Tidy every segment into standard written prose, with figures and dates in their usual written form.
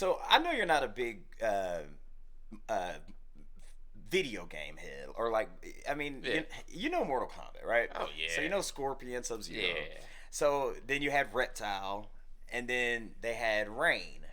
So I know you're not a big uh, video game head, or like, I mean, Yeah. you know Mortal Kombat, right? Oh yeah. So you know Scorpion, Sub-Zero. Yeah. So then you had Reptile, and then they had Rain.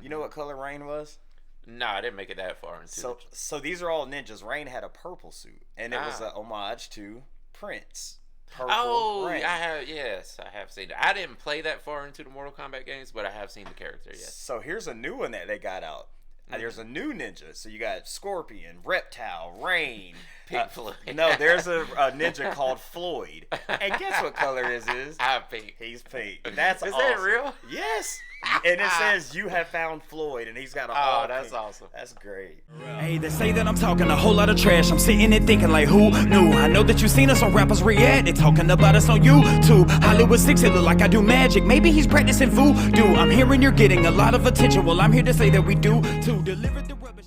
You know what color Rain was? No, I didn't make it that far into So these are all ninjas. Rain had a purple suit, and it was an homage to Prince. Purple Oh, Rain. I have seen it. I didn't play that far into the Mortal Kombat games, but I have seen the character. Yes. So here's a new one that they got out. There's a new ninja. So you got Scorpion, Reptile, Rain. Pink Floyd. No, there's a ninja called Floyd. And guess what color his is? I'm pink. He's pink. That's Is awesome. that real? Yes. And it says you have found Floyd, and he's got a Oh, that's awesome. That's great. Hey, they say that I'm talking a whole lot of trash. I'm sitting there thinking like, who knew? I know that you seen us on rappers react. They talking about us on YouTube. Hollywood 6, it look like I do magic. Maybe he's practicing voodoo. I'm hearing you're getting a lot of attention. Well, I'm here to say that we do to deliver the rubbish.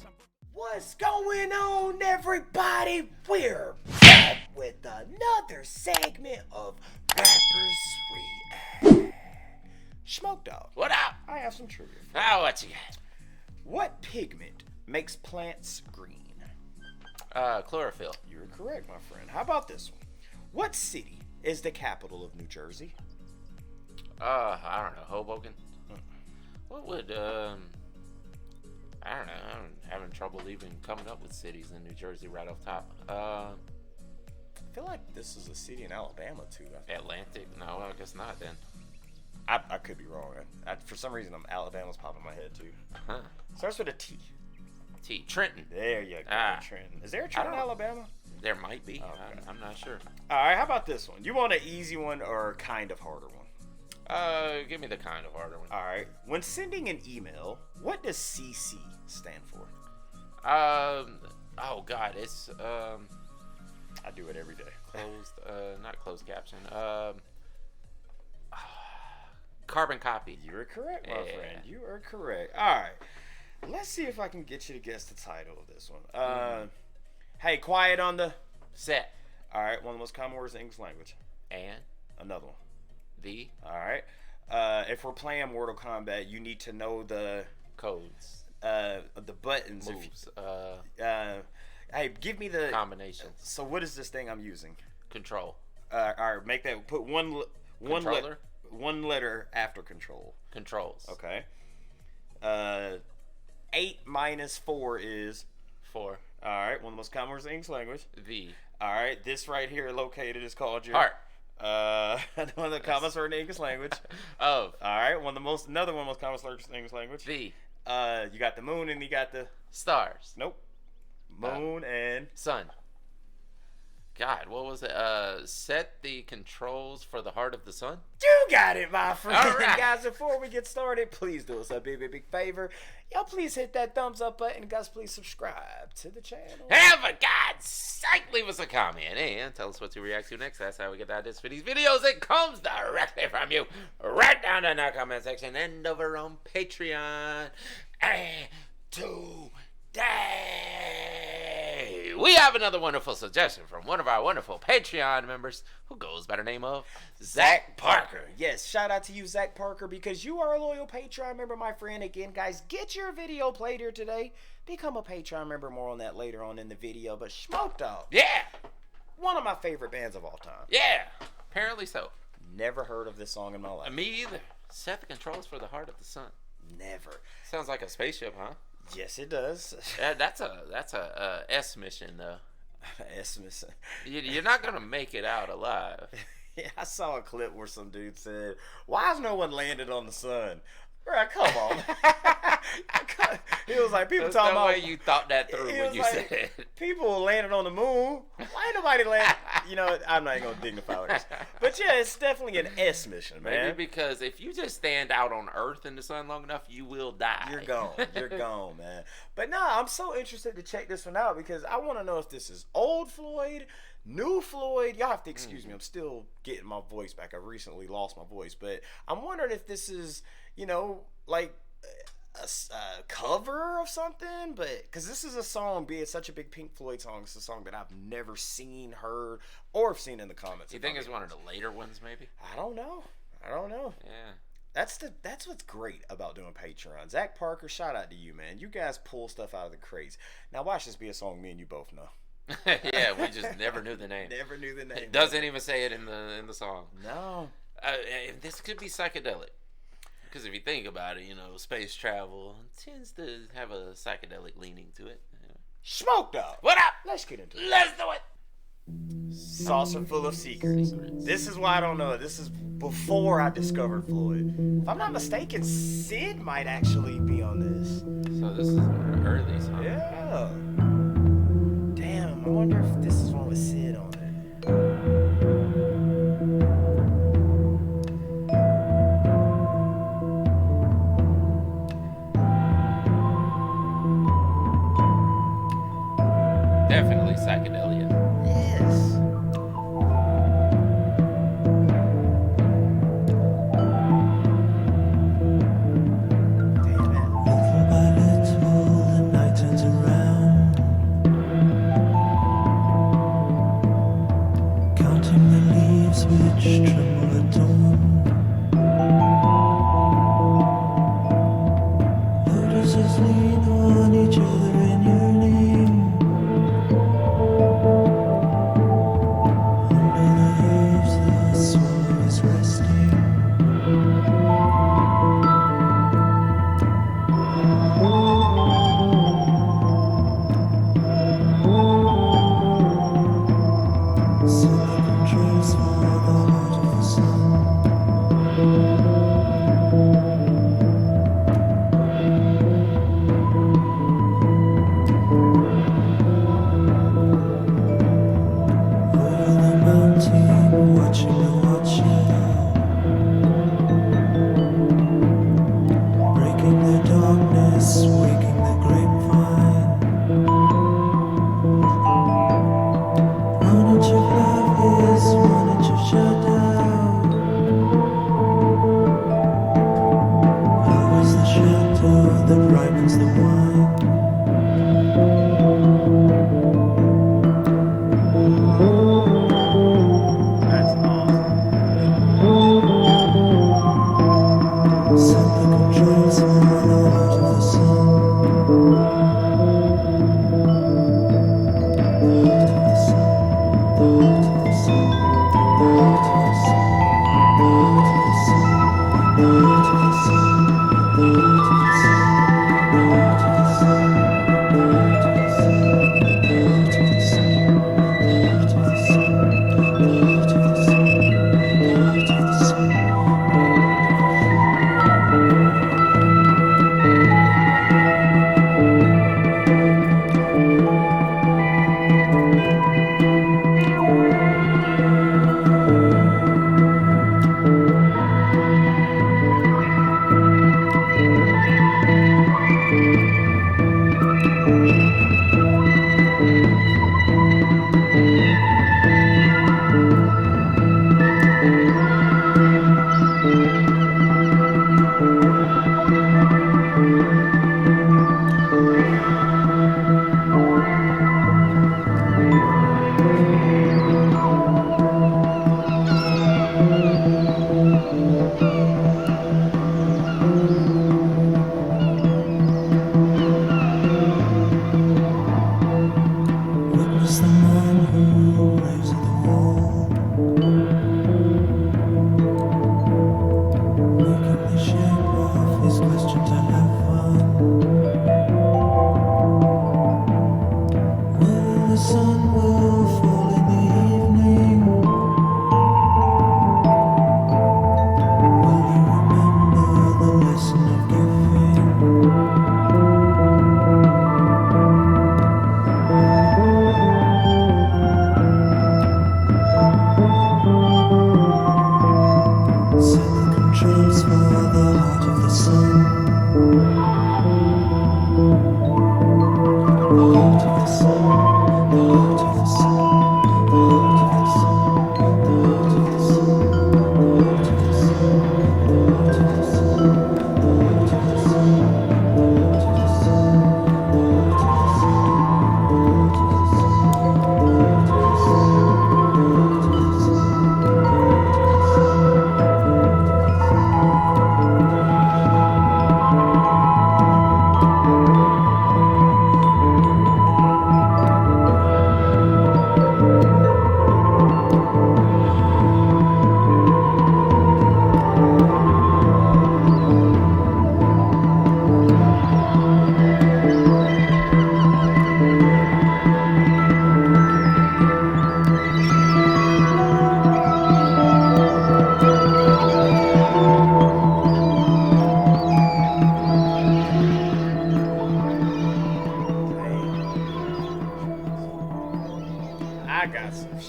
What's going on, everybody? We're back with another segment of Rappers React. Smoke Dog. What up? I have some trivia. Oh, what you got? What pigment makes plants green? Chlorophyll. You're correct, my friend. How about this one? What city is the capital of New Jersey? I don't know. Hoboken. What would I don't know. I'm having trouble even coming up with cities in New Jersey right off top. I feel like this is a city in Alabama, too. Atlantic? No, I guess not then. I could be wrong. For some reason, Alabama's popping in my head, too. Huh. Starts with a T. Trenton. There you go, Trenton. Is there a Trenton, Alabama? There might be. Okay. I'm not sure. All right, how about this one? You want an easy one or kind of harder one? Give me the kind of harder one. All right. When sending an email, what does CC stand for? Oh God, it's I do it every day. closed. Not closed caption. Carbon copy. You are correct, my Yeah. friend. You are correct. All right. Let's see if I can get you to guess the title of this one. Hey, quiet on the Set. All right. One of the most common words in the English language. And Another one. the All right. If we're playing Mortal Kombat, you need to know the codes. the buttons. Moves. Hey, give me the Combinations. So what is this thing I'm using? Control. All right, make that. Put Controller? one letter after control. Controls. Okay. 8 minus 4 is 4. all right. One of the most common words in English language. The All right. This right here located is called your heart. one of the commonest words in English language. Of All right. Another one of the most common words in English language. the You got the moon and you got the stars. nope. Moon and Sun. God, what was it? Set the controls for the heart of the sun. you got it, my friend. All right. Guys, before we get started, please do us a big favor. Y'all please hit that thumbs up button. Guys, please subscribe to the channel. Hey, for God's sake, leave us a comment and tell us what to react to next. That's how we get ideas for these videos. It comes directly from you, right down in the comment section and over on Patreon. And today, we have another wonderful suggestion from one of our wonderful Patreon members who goes by the name of Zach Parker. Yes, shout out to you, Zach Parker, because you are a loyal Patreon member, my friend. Again, guys, get your video played here today. Become a Patreon member. More on that later on in the video. But Smoke Dog, Yeah, one of my favorite bands of all time. yeah, apparently so. Never heard of this song in my life. Me either. Set the controls for the heart of the sun. Never. Sounds like a spaceship, huh? Yes, it does. That's a S mission though. Esmus. You're not gonna make it out alive. Yeah, I saw a clip where some dude said, "Why has no one landed on the sun?" Bro, come on. He was like, people There's talking no about. way you thought that through He when was you like, said it. people landed on the moon. Why ain't nobody land? You know, I'm not even gonna dignify this, but yeah, it's definitely an S mission, man. Maybe because if you just stand out on Earth in the sun long enough, you will die. You're gone. You're gone, man. But nah, I'm so interested to check this one out because I want to know if this is old Floyd, new Floyd. Y'all have to excuse me. I'm still getting my voice back. I recently lost my voice, but I'm wondering if this is, you know, like a cover of something. But because this is a song, be it such a big Pink Floyd song, it's a song that I've never seen, heard, or seen in the comments. You think it's one of the later ones, maybe? I don't know. Yeah. That's what's great about doing Patreon. Zach Parker, shout out to you, man. You guys pull stuff out of the crates. Now watch this be a song me and you both know. Yeah, we just never knew the name. Never knew the name. It doesn't even say it in the song. No. This could be psychedelic. Because if you think about it, space travel tends to have a psychedelic leaning to it. Smoke Dog. What up? Let's get into it. Let's do it. Saucer full of secrets. This is why I don't know. This is before I discovered Floyd. If I'm not mistaken, Sid might actually be on this. So this is early song. Yeah. Damn, I wonder if this is one with Sid on it. Definitely psychedelia. Yes. Damn it. Little by little, the night turns around, counting the leaves which tremble at dawn. Lotuses lean on each other in yearning. Under the leaves, the swallow is resting. Silver controls for the heart of the sun.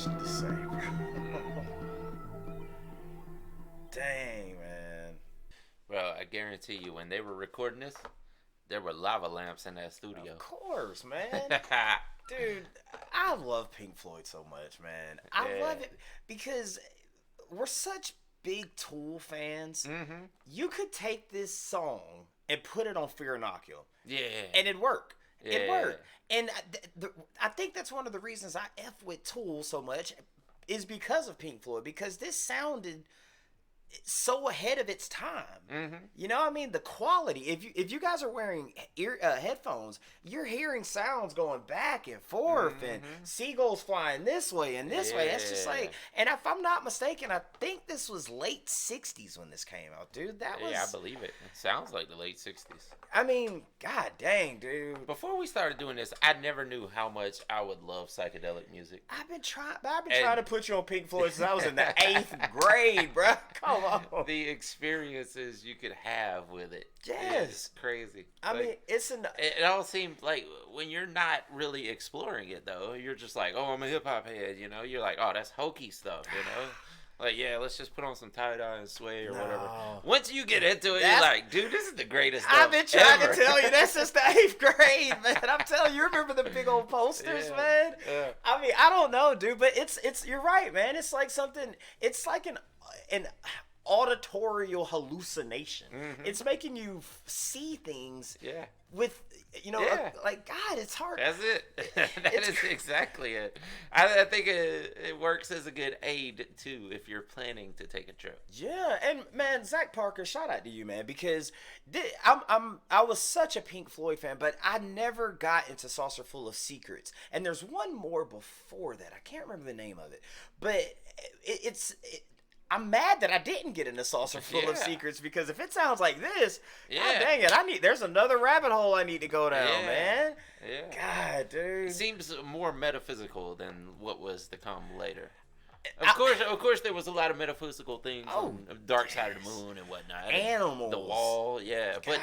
shit to say, bro. Dang, man. Bro, I guarantee you, when they were recording this, there were lava lamps in that studio. Of course, man. Dude, I love Pink Floyd so much, man. I love it because we're such big Tool fans. Mm-hmm. You could take this song and put it on Fear Inoculum. Yeah. And it'd work. It'd Yeah. work. And I think that's one of the reasons I F with Tool so much is because of Pink Floyd. Because this sounded so ahead of its time. Mm-hmm. You know what I mean? The quality. If you guys are wearing headphones, you're hearing sounds going back and forth and seagulls flying this way and this way. It's just like, and if I'm not mistaken, I think this was late 60s when this came out, dude. That was, Yeah, I believe it. It sounds like the late 60s. I mean, god dang, dude. Before we started doing this, I never knew how much I would love psychedelic music. I've been trying to put you on Pink Floyd since I was in the 8th grade, bro. Come on. The experiences you could have with it. Yes. Is crazy. I mean, it all seems like when you're not really exploring it, though, you're just like, oh, I'm a hip hop head, you know? You're like, oh, that's hokey stuff, you know? Like, yeah, let's just put on some tie-dye and sway or whatever. Once you get into it, you're like, dude, this is the greatest stuff I've been trying ever. to tell you that's since the 8th grade, man. I'm telling you, remember the big old posters, man? Yeah. I mean, I don't know, dude, but it's you're right, man. It's like something, it's like an auditorial hallucination. It's making you see things with, you know, like, God, it's hard. That's it. That is exactly it. I think it works as a good aid, too, if you're planning to take a trip. Yeah, and, man, Zach Parker, shout out to you, man, because I was such a Pink Floyd fan, but I never got into Saucer Full of Secrets. And there's one more before that. I can't remember the name of it. But I'm mad that I didn't get into Saucer Full of Secrets, because if it sounds like this, God dang it, there's another rabbit hole I need to go down, man. Yeah. God, dude. It seems more metaphysical than what was to come later. Of course, there was a lot of metaphysical things on Dark Side of the Moon and whatnot. Animals. The Wall, but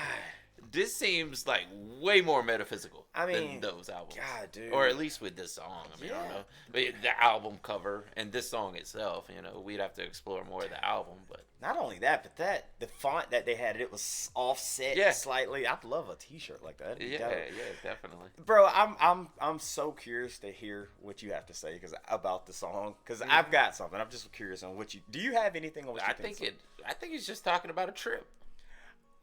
this seems like way more metaphysical than those albums. God, dude. Or at least with this song. I mean, I don't know. But the album cover and this song itself, you know, we'd have to explore more of the album. But not only that, but the font that they had, it was offset slightly. I'd love a T-shirt like that. Yeah, definitely. Bro, I'm so curious to hear what you have to say about the song, because I've got something. I'm just curious on do you have anything on what you think? I think he's just talking about a trip.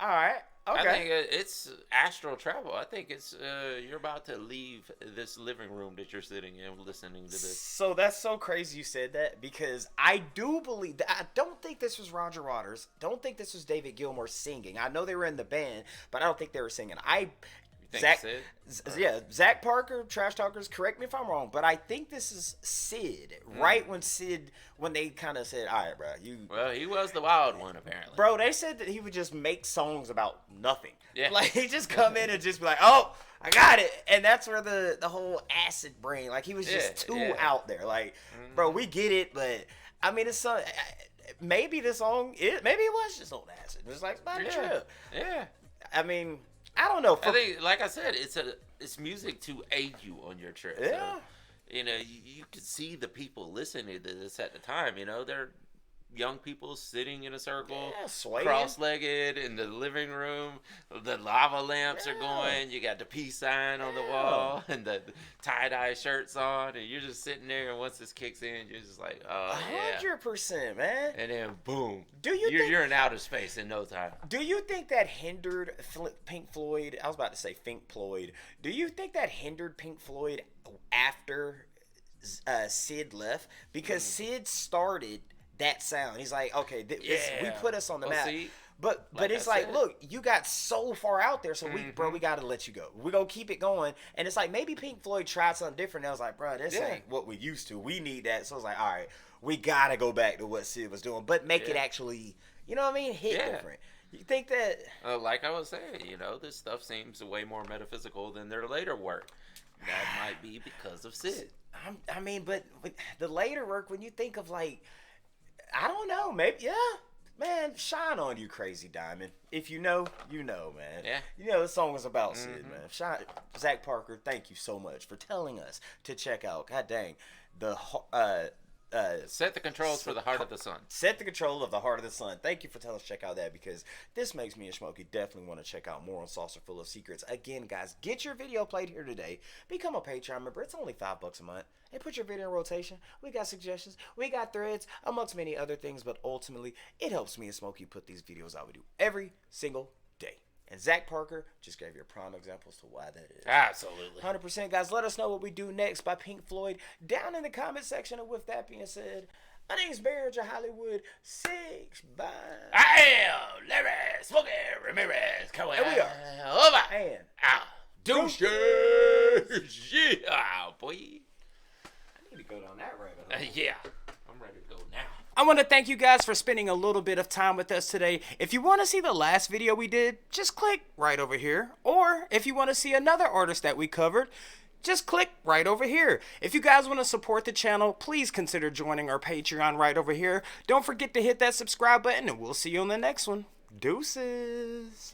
All right. Okay. I think it's astral travel. I think it's you're about to leave this living room that you're sitting in listening to this. So that's so crazy you said that, because I do believe that. I don't think this was Roger Waters. Don't think this was David Gilmour singing. I know they were in the band, but I don't think they were singing. Zach Parker, Trash Talkers, correct me if I'm wrong, but I think this is Sid. Right when they kind of said, all right, bro, Well, he was the wild one, apparently. Bro, they said that he would just make songs about nothing. Yeah. Like, he just come in and just be like, oh, I got it. And that's where the whole acid brain, like, he was just too out there. Like, bro, we get it, but, I mean, it's so, maybe this song, maybe it was just on acid. It's like, it's not a trip. Yeah. I mean, I don't know. I think, like I said, it's music to aid you on your trip. Yeah. So, you know, you could see the people listening to this at the time. You know, they're young people sitting in a circle, cross-legged in the living room. The lava lamps are going. You got the peace sign on the wall and the tie-dye shirts on, and you're just sitting there. And once this kicks in, you're just like, oh, 100%, man. And then boom, you're in outer space in no time. Do you think that hindered Pink Floyd? I was about to say Fink Floyd. Do you think that hindered Pink Floyd after Sid left? Because Sid started that sound. He's like, okay, we put us on the map. See, but it's like, look, you got so far out there, so we got to let you go. We're going to keep it going. And it's like, maybe Pink Floyd tried something different. And I was like, bro, this ain't what we used to. We need that. So I was like, all right, we got to go back to what Sid was doing, but make it actually, you know what I mean, hit different. You think that... like I was saying, you know, this stuff seems way more metaphysical than their later work. That might be because of Sid. I mean, but the later work, when you think of, like, I don't know, maybe, man, shine on you, Crazy Diamond. If you know, you know, man. Yeah. You know, this song was about Sid, man. Zach Parker, thank you so much for telling us to check out. God dang. Set the controls for the heart of the sun. Set the control of the heart of the sun. Thank you for telling us to check out that, because this makes me and Smokey definitely want to check out more on Saucer Full of Secrets. Again, guys, get your video played here today. Become a Patreon member. It's only $5 a month. And put your video in rotation. We got suggestions. We got threads, amongst many other things. But ultimately, it helps me and Smokey put these videos out. We do every single day. And Zach Parker just gave you a prime example as to why that is. Absolutely. 100%. Guys, let us know what we do next by Pink Floyd down in the comment section. And with that being said, my name is Barry Hollywood 6. Bye. I am Larry Smokey Ramirez. Come on. And we are over. And out. Douches. Yeah, boy. I need to go down that rabbit hole. Yeah. I'm ready to go now. I want to thank you guys for spending a little bit of time with us today. If you want to see the last video we did, just click right over here. Or if you want to see another artist that we covered, just click right over here. If you guys want to support the channel, please consider joining our Patreon right over here. Don't forget to hit that subscribe button, and we'll see you on the next one. Deuces.